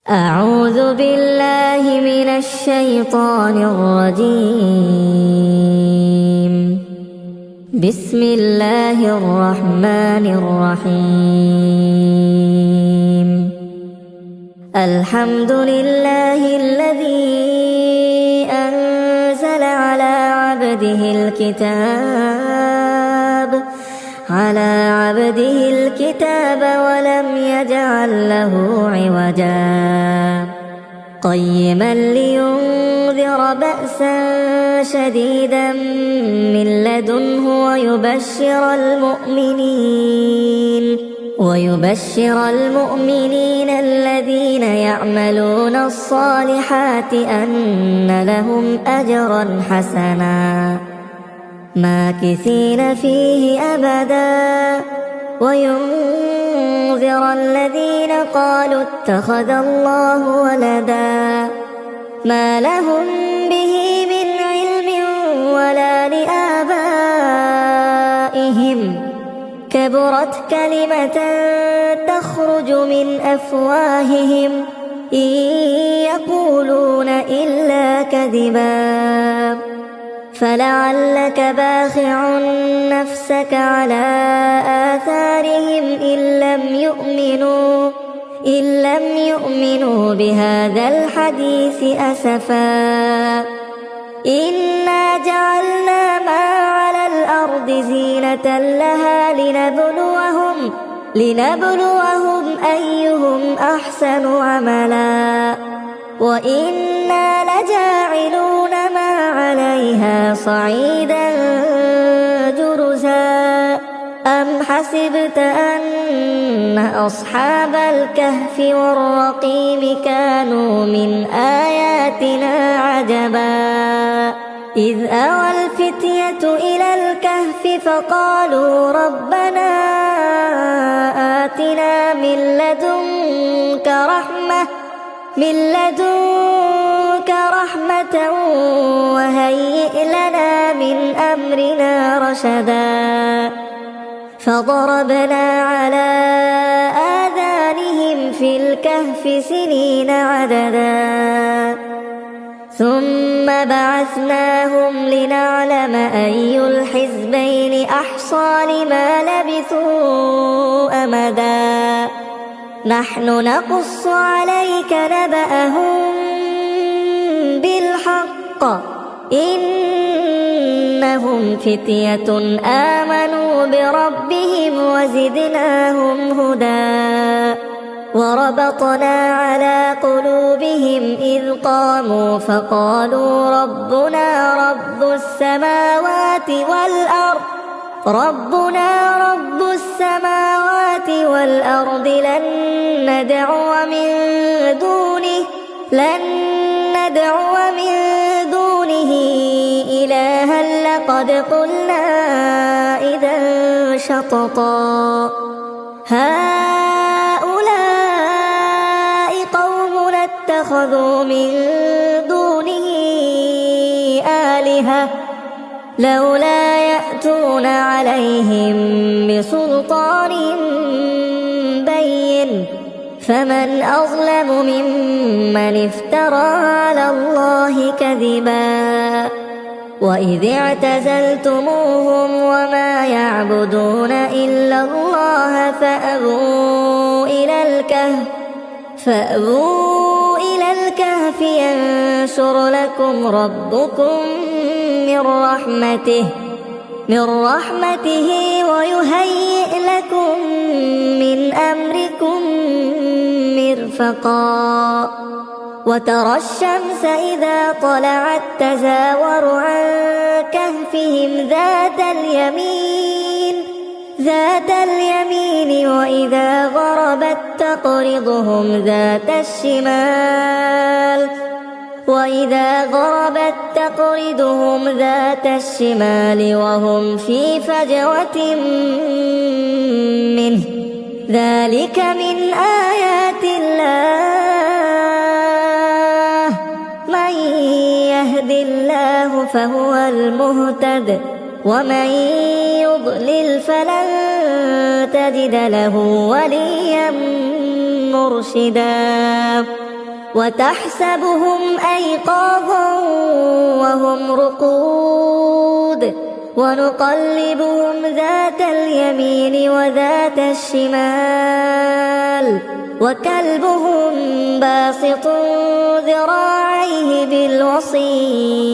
أعوذ بالله من الشيطان الرجيم. بسم الله الرحمن الرحيم. الحمد لله الذي أنزل على عبده الكتاب ولم يجعل له عوجا قيما لينذر بأسا شديدا من لدنه ويبشر المؤمنين الذين يعملون الصالحات أن لهم أجرا حسنا ماكثين فيه أبدا وينذر الذين قالوا اتخذ الله ولدا ما لهم به من علم ولا لآبائهم كبرت كلمة تخرج من أفواههم إن يقولون إلا كذبا فلعلك باخع نفسك على آثارهم إن لم يؤمنوا بهذا الحديث أسفا إنا جعلنا ما على الأرض زينة لها لنبلوهم أيهم أحسن عملا وإنا لجاعلون ما عليها صعيدا جرزا أم حسبت أن أصحاب الكهف والرقيم كانوا من آياتنا عجبا إذ أوى الفتية إلى الكهف فقالوا ربنا آتنا من لدنك رحمة وهيئ لنا من أمرنا رشدا فضربنا على آذانهم في الكهف سنين عددا ثم بعثناهم لنعلم أي الحزبين أحصى لما لبثوا أمدا نحن نقص عليك نبأهم بالحق إنهم فتية آمنوا بربهم وزدناهم هدى وربطنا على قلوبهم إذ قاموا فقالوا ربنا رب السماوات والأرض لن ندعو من دونه إلها لقد قلنا إذا شططا هؤلاء قومنا اتخذوا من دونه آلهة لولا يأتون عليهم بسلطان بين فمن أظلم ممن افترى على الله كذبا وإذ اعتزلتموهم وما يعبدون إلا الله فأووا إلى الكهف ينشر لكم ربكم من رحمته ويهيئ لكم من أمركم مرفقا وترى الشمس إذا طلعت تزاور عن كهفهم ذات اليمين وإذا غربت تقرضهم ذات الشمال وهم في فجوة منه ذلك من آيات الله من يهد الله فهو المهتد ومن يضلل فلن تجد له وليا مرشدا وتحسبهم أيقاظا وهم رقود ونقلبهم ذات اليمين وذات الشمال وكلبهم باسط ذراعيه بالوصيد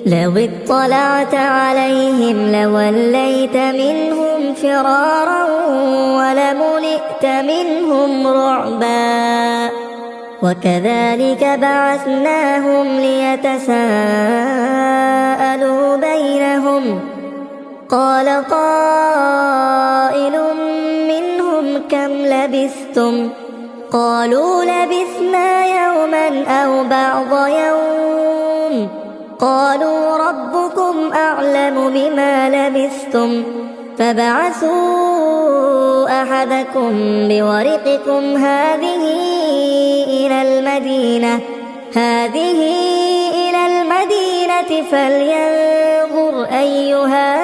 لو اطلعت عليهم لوليت منهم فرارا ولملئت منهم رعبا وكذلك بعثناهم ليتساءلوا بينهم قال قائل منهم كم لبثتم قالوا لبثنا يوما أو بعض يوم قالوا ربكم أعلم بما لبثتم فابعثوا أحدكم بورقكم هذه إلى المدينة فلينظر أيها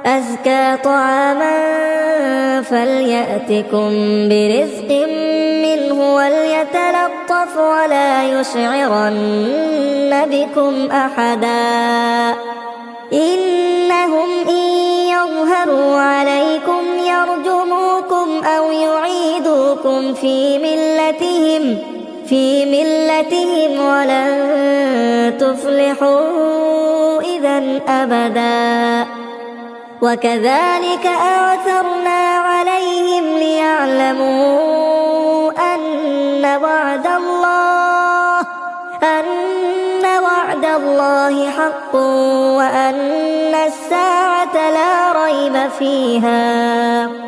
أزكى طعاما فليأتكم برزق منه وليتلطف ولا يشعرن بكم أحدا إنهم إن يظهروا عليكم يرجموكم أو يعيدوكم في ملتهم ولن تفلحوا إذا أبدا وكذلك أعثرنا عليهم ليعلموا أن وعد الله حق وأن الساعة لا ريب فيها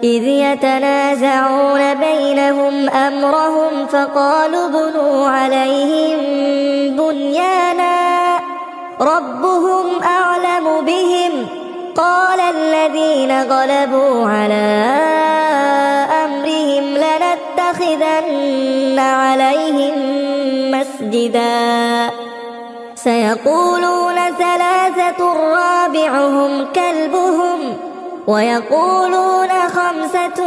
إذ يتنازعون بينهم أمرهم فقالوا ابنوا عليهم بنيانا ربهم أعلم بهم قال الذين غلبوا على أمرهم لنتخذن عليهم مسجدا سيقولون ثلاثة رابعهم كلبهم ويقولون خمسة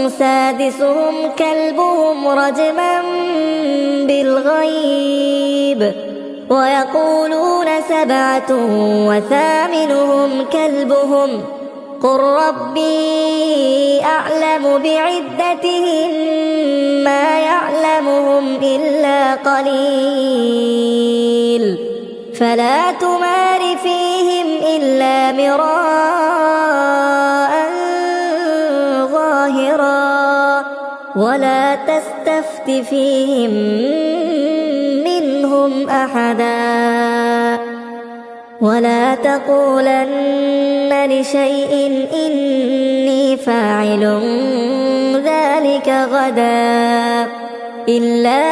سادسهم كلبهم رجما بالغيب ويقولون سبعة وثامنهم كلبهم قل ربي أعلم بعدتهم ما يعلمهم إلا قليل فلا تمار فيهم إلا مراء ظاهرا ولا تستفت فيهم منهم أحدا ولا تقولن لشيء إني فاعل ذلك غدا إلا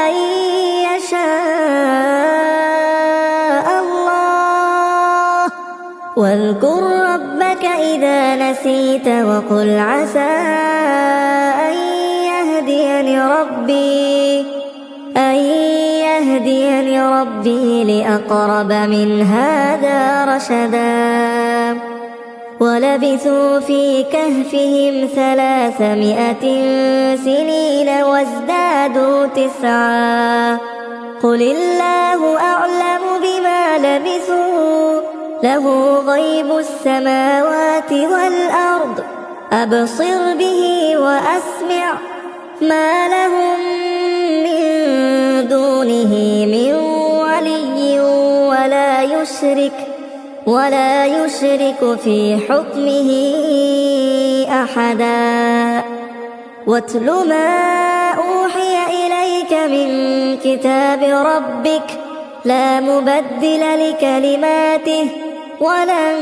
أن يشاء الله واذكر ربك إذا نسيت وقل عسى أن يهديني ربي لأقرب من هذا رشدا ولبثوا في كهفهم 300 سنين وازدادوا 9 قل الله أعلم بما لبثوا له غيب السماوات والأرض أبصر به وأسمع ما لهم من دونه من ولي ولا يشرك في حكمه أحدا واتل ما أوحي إليك من كتاب ربك لا مبدل لكلماته ولن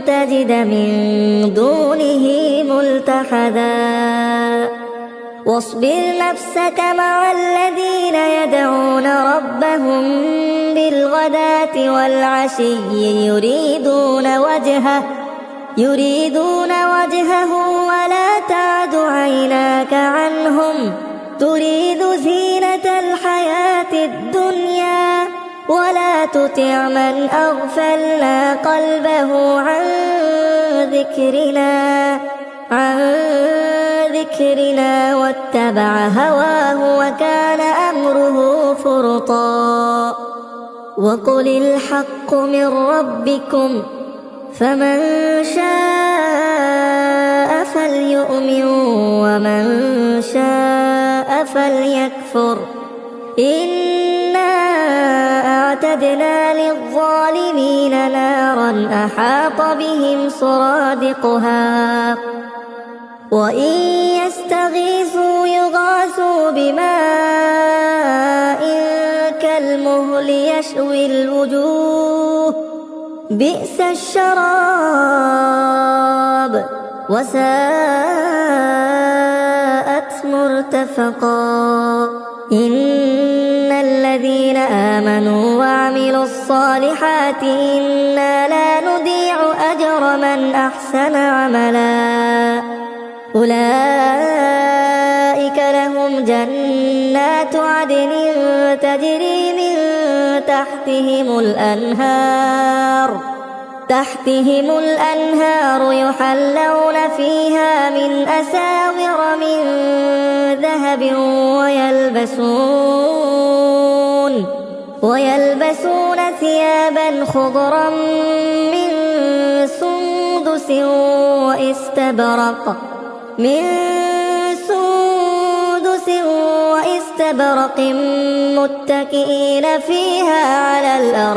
تجد من دونه ملتحدا واصبر نفسك مع الذين يدعون ربهم بالغداة والعشي يريدون وجهه ولا تعد عيناك عنهم تريد زينة الحياة الدنيا ولا تطع من أغفلنا قلبه عن ذكرنا واتبع هواه وكان أمره فرطا وقل الحق من ربكم فمن شاء فليؤمن ومن شاء فليكفر إنا أعتدنا للظالمين نارا أحاط بهم سرادقها وإن يستغيثوا يغاثوا بماء كالمهل يشوي الوجوه بئس الشراب وساءت مرتفقا إن الذين آمنوا وعملوا الصالحات إنا لا نضيع أجر من أحسن عملا أولئك لهم جنات عدن تجري من تحتهم الأنهار يحلون فيها من أساور من ذهب ويلبسون ثيابا خضرا من سندس واستبرق متكئين فيها على الأرائك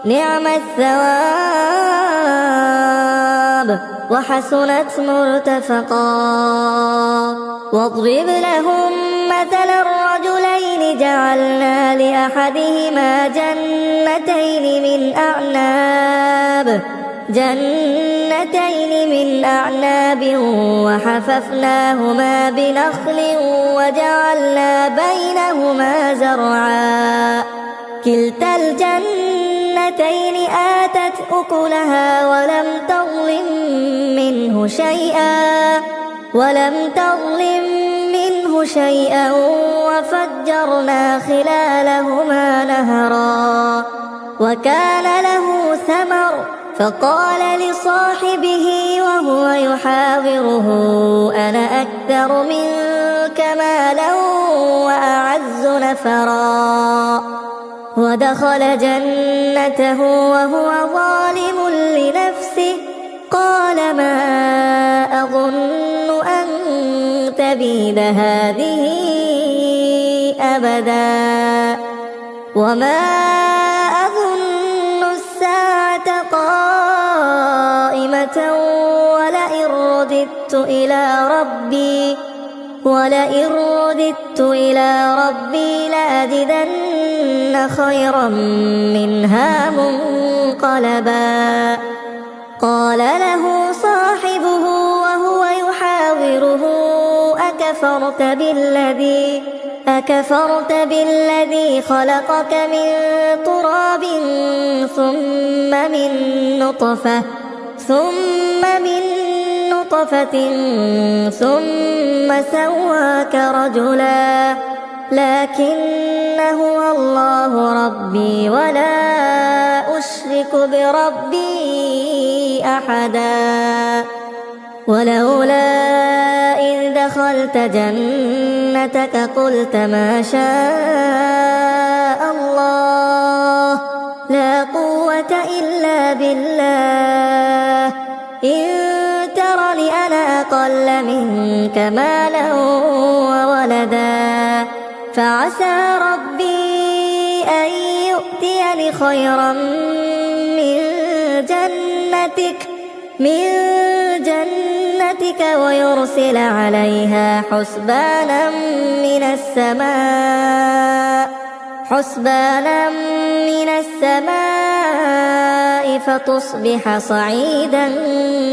نعم الثواب وحسنت مرتفقا واضرب لهم مثلا الرجلين جعلنا لأحدهما جنتين من أعناب وحففناهما بنخل وجعلنا بينهما زرعا كلتا الجنتين آتت أكلها ولم تظلم منه شيئا وفجرنا خلالهما نهرا وكان له ثمر فقال لصاحبه وهو يحاوره أنا أكثر منك مالا وأعز نفرا ودخل جنته وهو ظالم لنفسه قال ما أظن أن تبيد هذه أبدا وما أظن الساعة قائمة ولئن رددت إلى ربي لأجدن خيرا منها منقلبا قال له صاحبه وهو يحاوره أكفرت بالذي خلقك من تراب ثم من نطفة ثم سواك رجلا لكن هو الله ربي ولا أشرك بربي أحدا ولولا إذ دخلت جنتك قلت ما شاء الله لا قوة إلا بالله إن ترني أنا أقل منك مالا وولدا فعسى ربي أن يؤتيني خيرا من جنتك ويرسل عليها حسبانا من السماء فتصبح صعيدا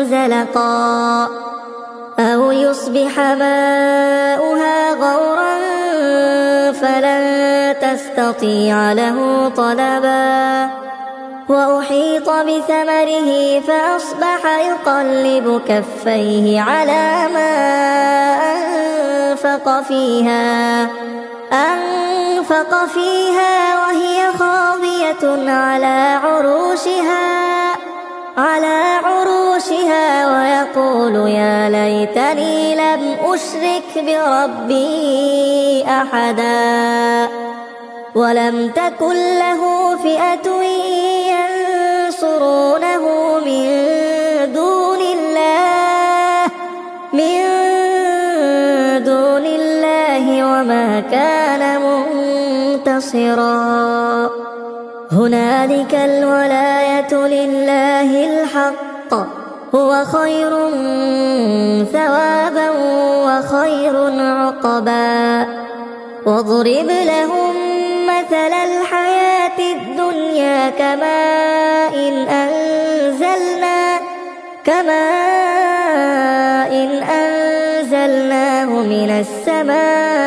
زلقا أو يصبح ماؤها غورا فلن تستطيع له طلبا وأحيط بثمره فأصبح يقلب كفيه على ما أنفق فيها وهي خاوية على عروشها ويقول يا ليتني لم أشرك بربي أحدا ولم تكن له فئة ينصرونه من دون الله وما كان منتصرا هنالك الولاية لله الحق هو خير ثوابا وخير عقبا واضرب لهم مثل الحياة الدنيا كماء أنزلناه من السماء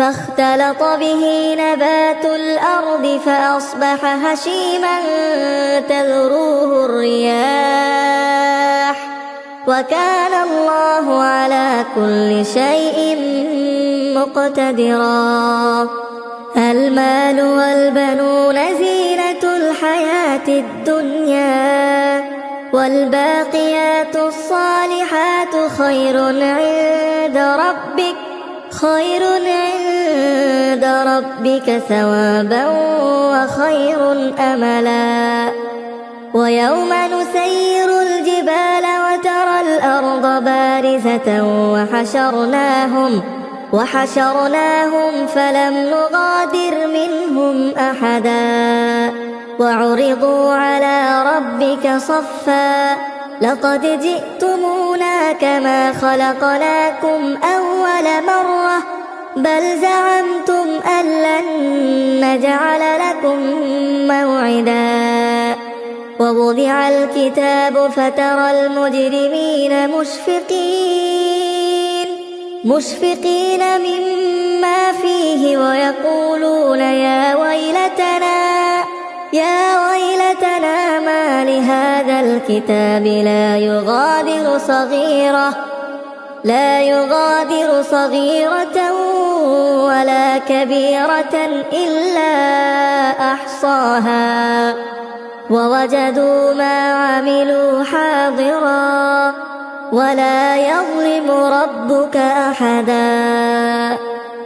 فاختلط به نبات الأرض فأصبح هشيما تذروه الرياح وكان الله على كل شيء مقتدرا المال والبنون زينة الحياة الدنيا والباقيات الصالحات خير عند ربك ثوابا وخير أملا ويوم نسير الجبال وترى الأرض بارزة وحشرناهم فلم نغادر منهم أحدا وعرضوا على ربك صفا لقد جئتمونا كما خلقناكم أول مرة بل زعمتم أن لن نجعل لكم موعدا ووضع الكتاب فترى المجرمين مشفقين مما فيه ويقولون يا ويلتنا ما لهذا الكتاب لا يغادر صغيرة ولا كبيرة إلا أحصاها ووجدوا ما عملوا حاضرا ولا يظلم ربك أحدا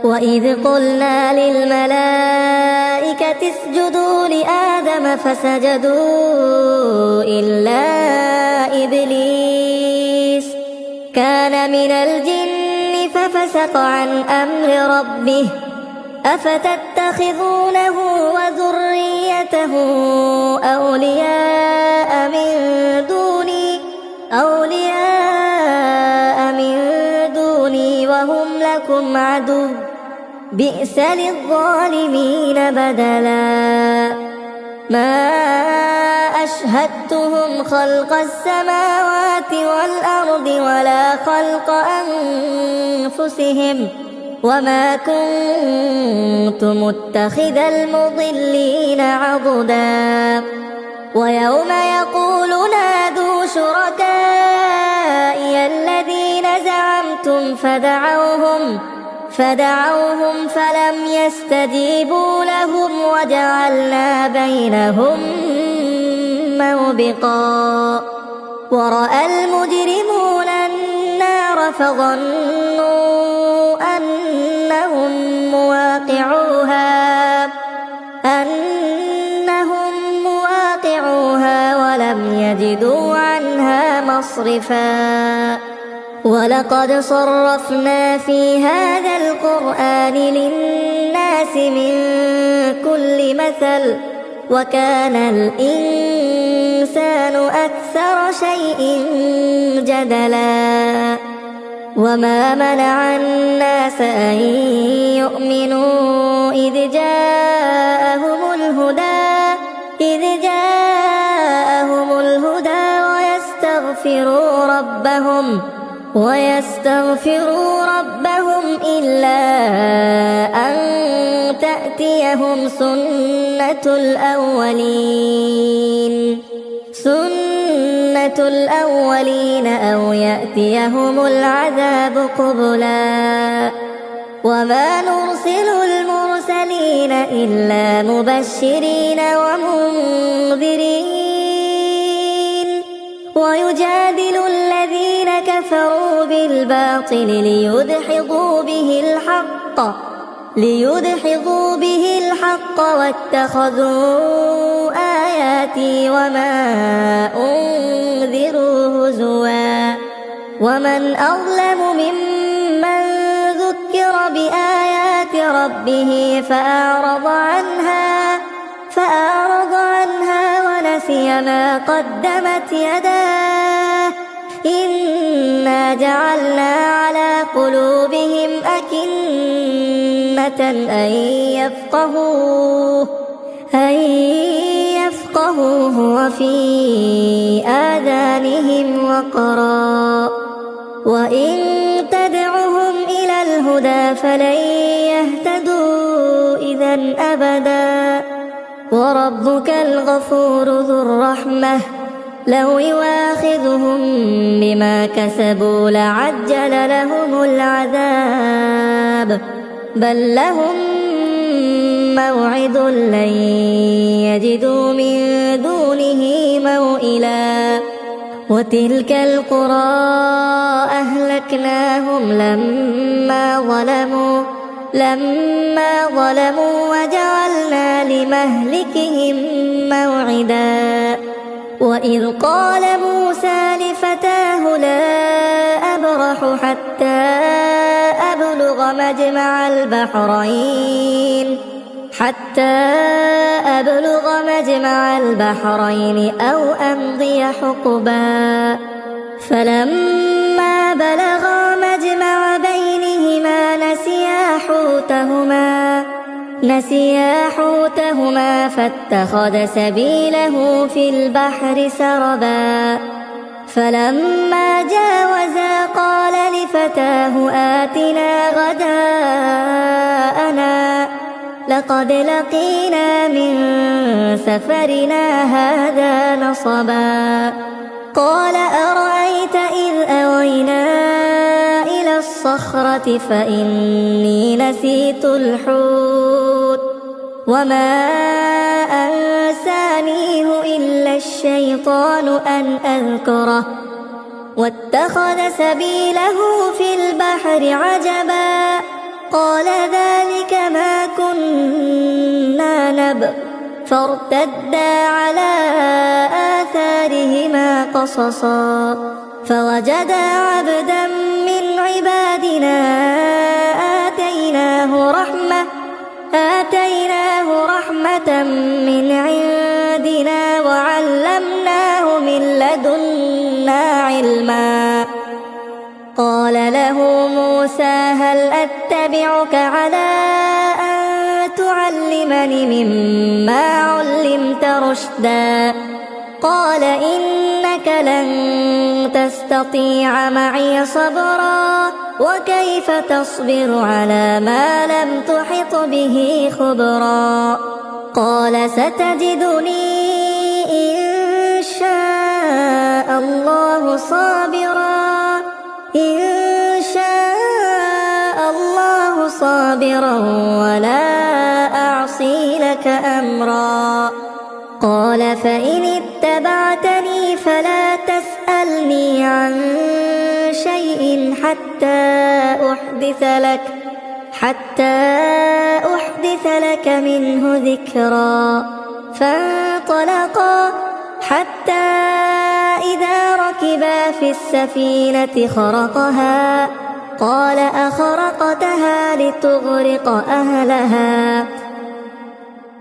وإذ قلنا للملائكة اسجدوا لآدم فسجدوا إلا إبليس كان من الجن ففسق عن أمر ربه أفتتخذونه وذريته أولياء من دوني وهم لكم عدو بئس للظالمين بدلا ما أشهدتهم خلق السماوات والأرض ولا خلق أنفسهم وما كنت متخذ المضلين عضدا ويوم يقول نادوا شركائي الذين زعمتم فدعوهم فلم يستجيبوا لهم وجعلنا بينهم موبقا ورأى المجرمون النار فظنوا أنهم مواقعوها ولم يجدوا عنها مصرفا ولقد صرفنا في هذا القرآن للناس من كل مثل وكان الإنسان أكثر شيء جدلا وما منع الناس أن يؤمنوا إذ جاءهم الهدى ويستغفروا ربهم إلا أن تأتيهم سنة الأولين أو يأتيهم العذاب قبلا وما نرسل المرسلين إلا مبشرين ومنذرين ويجادل الذين كفروا بالباطل ليدحضوا به الحق واتخذوا آياتي وما أنذروا هزوا ومن أظلم ممن ذكر بآيات ربه فأعرض عنها ونسي ما قدمت يداه إنا جعلنا على قلوبهم أكنة أن يفقهوه وفي آذانهم وقرا وإن تدعهم إلى الهدى فلن يهتدوا إذا أبدا وربك الغفور ذو الرحمة لو يواخذهم بما كسبوا لعجل لهم العذاب بل لهم موعد لن يجدوا من دونه موئلا وتلك القرى أهلكناهم لما ظلموا وجعلنا لمهلكهم موعدا وإذ قال موسى لفتاه لا أبرح حتى أبلغ مجمع البحرين أو أمضي حقبا فلما بلغا مجمع بينهما نسيا حوتهما فاتخذ سبيله في البحر سربا فلما جاوزا قال لفتاه آتنا غداءنا لقد لقينا من سفرنا هذا نصبا قال أرأيت إذ أوينا إلى الصخرة فإني نسيت الحوت وما أنسانيه إلا الشيطان أن أذكره واتخذ سبيله في البحر عجبا قال ذلك ما كنا نبغ فارتدا على آثارهما قصصا فوجدا عبدا من عبادنا آتيناه رحمة من عندنا وعلمناه من لدنا علما قال له موسى هل أتبعك على أن تعلمني مما علمت رشدا قال إنك لن تستطيع معي صبرا وكيف تصبر على ما لم تحط به خبرا قال ستجدني إن شاء الله صابرا ولا أعصي لك أمرا قال فإن اتبعتني فلا تسألني عن شيء حتى أحدث لك منه ذكرا فانطلقا حتى إذا ركبا في السفينة خرقها قال أخرقتها لتغرق أهلها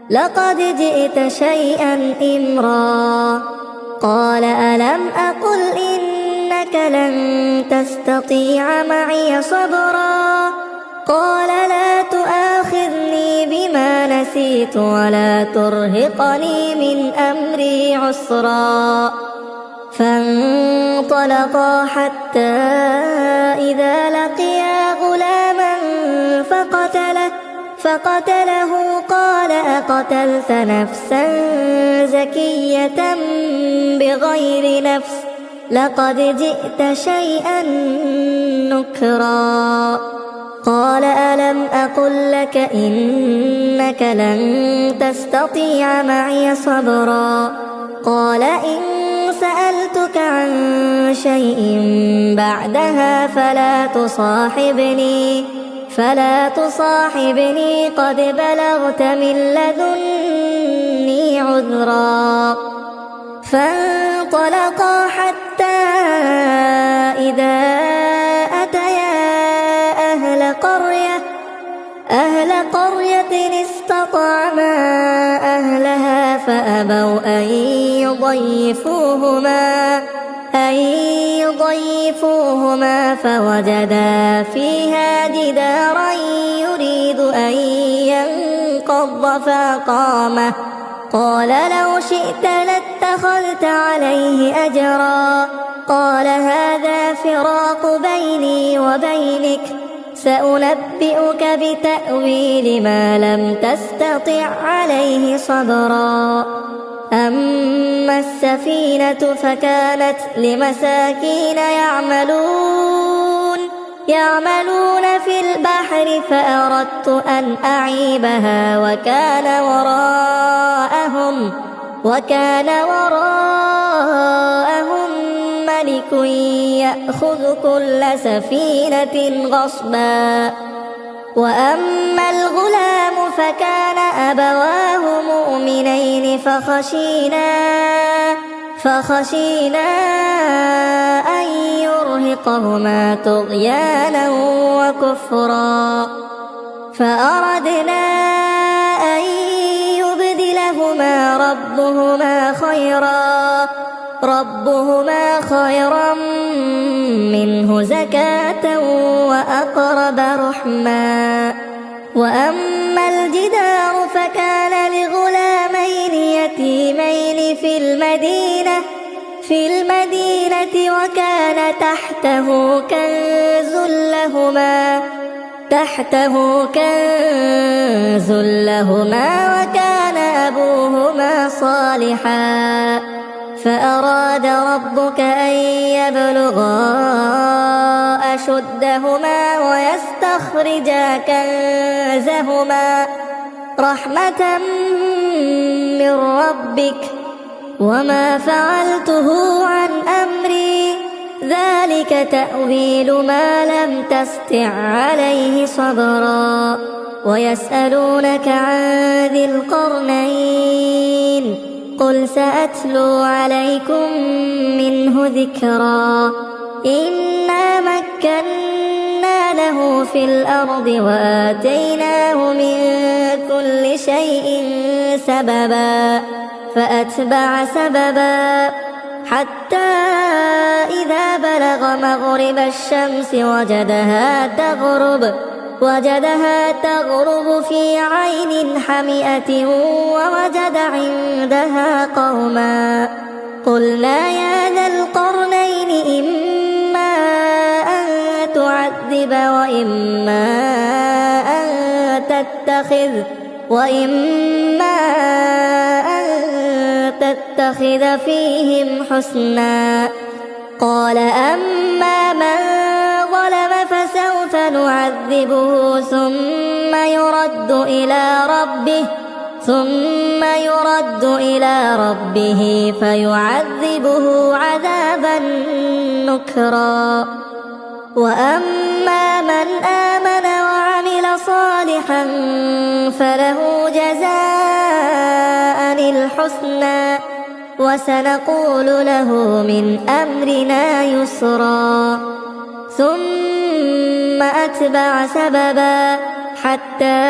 لقد جئت شيئا إمرا قال ألم أقل إنك لن تستطيع معي صبرا قال لا تؤاخذني بما نسيت ولا ترهقني من أمري عسرا فانطلقا حتى إذا لقيا غلاما فقتله قال أقتلت نفسا زكية بغير نفس لقد جئت شيئا نكرا قال ألم أقل لك إنك لن تستطيع معي صبرا قال إن سألتك عن شيء بعدها فلا تصاحبني قد بلغت من لدني عذرا. فانطلقا حتى إذا أتيا أهل قرية استطعما أهلها فأبوا أن يضيفوهما فوجدا فيها جدارا يريد أن ينقض فأقامه. قال لو شئت لاتخذت عليه أجرا. قال هذا فراق بيني وبينك، سأنبئك بتأويل ما لم تستطع عليه صبرا. أما السفينة فكانت لمساكين يعملون في البحر فأردت أن أعيبها وكان وراءهم ملك يأخذ كل سفينة غصبا. وأما الغلام فكان أبواه مؤمنين فخشينا أن يرهقهما طغيانا وكفرا. فأردنا أن يبدلهما ربهما خيرا منه زكاة وأقرب رحما. وأما الجدار فكان لغلامين يتيمين في المدينة وكان تحته كنز لهما وكان أبوهما صالحا. فأراد ربك أن يبلغا أشدهما ويستخرجا كنزهما رحمة من ربك وما فعلته عن أمري، ذلك تأويل ما لم تستع عليه صبرا. ويسألونك عن ذي القرنين قل سأتلو عليكم منه ذكرا. إنا مكنا له في الأرض وآتيناه من كل شيء سببا فأتبع سببا حتى إذا بلغ مغرب الشمس وجدها تغرب في عين حمئة ووجد عندها قوما. قلنا يا ذا القرنين إما أن تعذب وإما أن تتخذ فيهم حسنا. قال أما من ظلم فسوف نعذبه ثم يرد إلى ربه فيعذبه عذابا نكرا. وأما من آمن وعمل صالحا فله جزاء الحسنى وسنقول له من أمرنا يسرا. ثم أتبع سببا حتى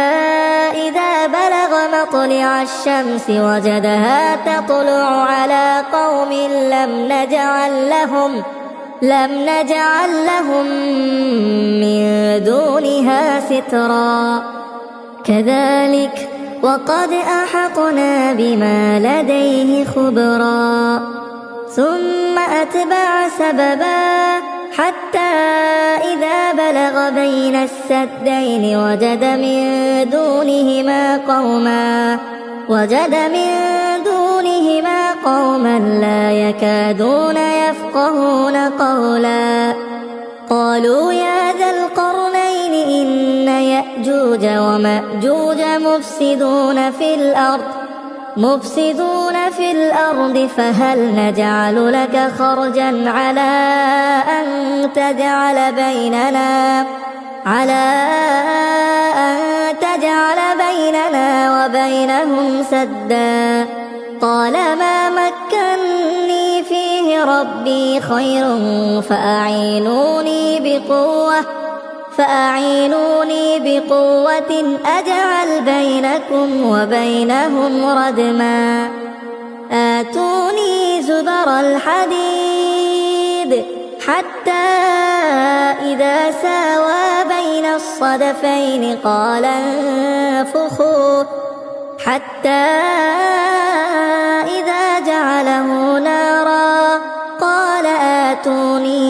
إذا بلغ مطلع الشمس وجدها تطلع على قوم لم نجعل لهم من دونها سترا. كذلك وقد أحطنا بما لديه خبرا. ثم أتبع سببا حتى إذا بلغ بين السدين وجد من دونهما قوما لا يكادون يفقهون قولا. قالوا يا ذا القرنين إن يأجوج ومأجوج مفسدون في الأرض فهل نجعل لك خرجا على أن تجعل بيننا وبينهم سدا قال ما مكني فيه ربي خير فأعينوني بقوة أجعل بينكم وبينهم ردما آتوني زبر الحديد حتى إذا ساوى بين الصدفين قال انفخوا حتى إذا جعله نارا قال آتوني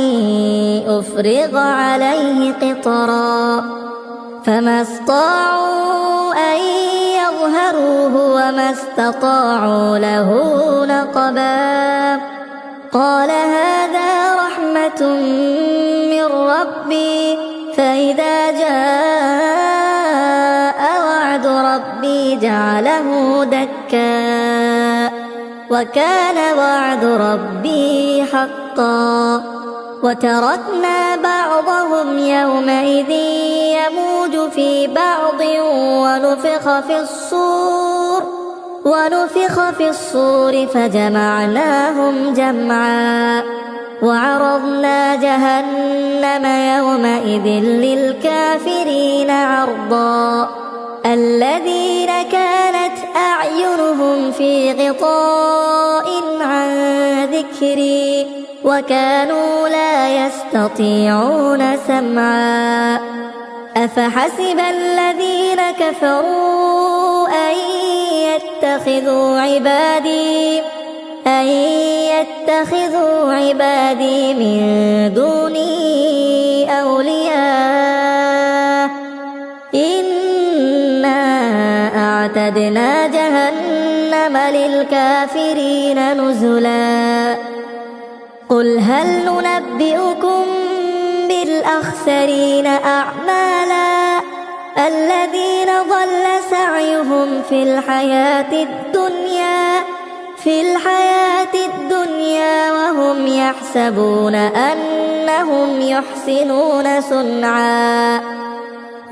أفرغ عليه قطرا فما استطاعوا أن يظهروه وما استطاعوا له نقبا قال هذا رحمة من ربي فإذا جاء وعد ربي جعله دكا وكان وعد ربي حقا وتركنا بعضهم يومئذ يموج في بعض ونفخ في الصور فجمعناهم جمعا وعرضنا جهنم يومئذ للكافرين عرضا الذين كانت أعينهم في غطاء عن ذكري وكانوا لا يستطيعون سمعا أفحسب الذين كفروا أن يتخذوا عبادي من دوني أولياء إنا أعتدنا جهنم للكافرين نزلا قل هل ننبئكم بالأخسرين أعمالا الذين ضل سعيهم في الحياة الدنيا وهم يحسبون أنهم يحسنون صنعا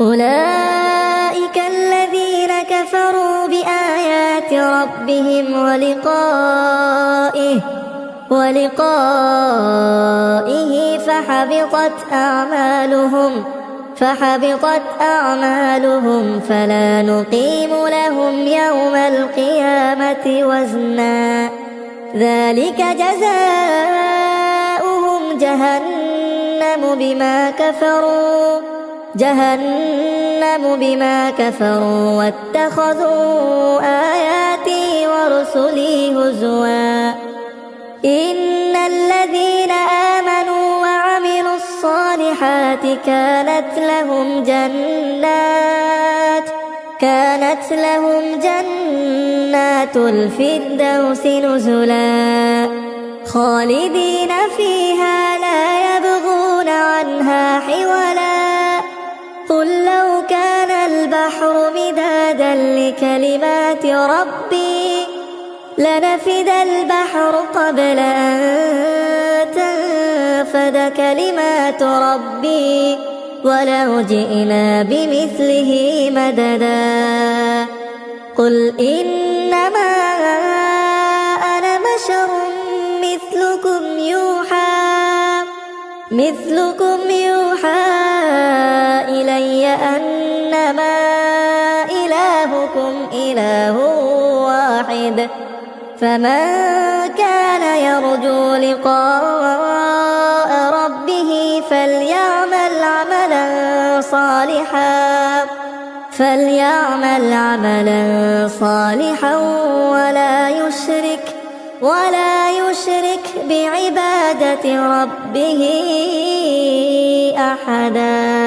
أولئك الذين كفروا بآيات ربهم ولقائه فحبطت أعمالهم فلا نقيم لهم يوم القيامة وزنا ذلك جزاؤهم جهنم بما كفروا واتخذوا آياتي ورسلي هزوا إن الذين آمنوا وعملوا الصالحات كانت لهم جنات الفردوس نزلا خالدين فيها لا يبغون عنها حولا قل لو كان البحر مدادا لكلمات ربي لنفد البحر قبل أن تنفد كلمات ربي ولو جئنا بمثله مددا قل إنما أنا بشر مثلكم يوحى إلي أنما إلهكم إله واحد فمن كان يرجو لقاء ربه فليعمل عملا صالحا ولا يشرك بعبادة ربه أحدا.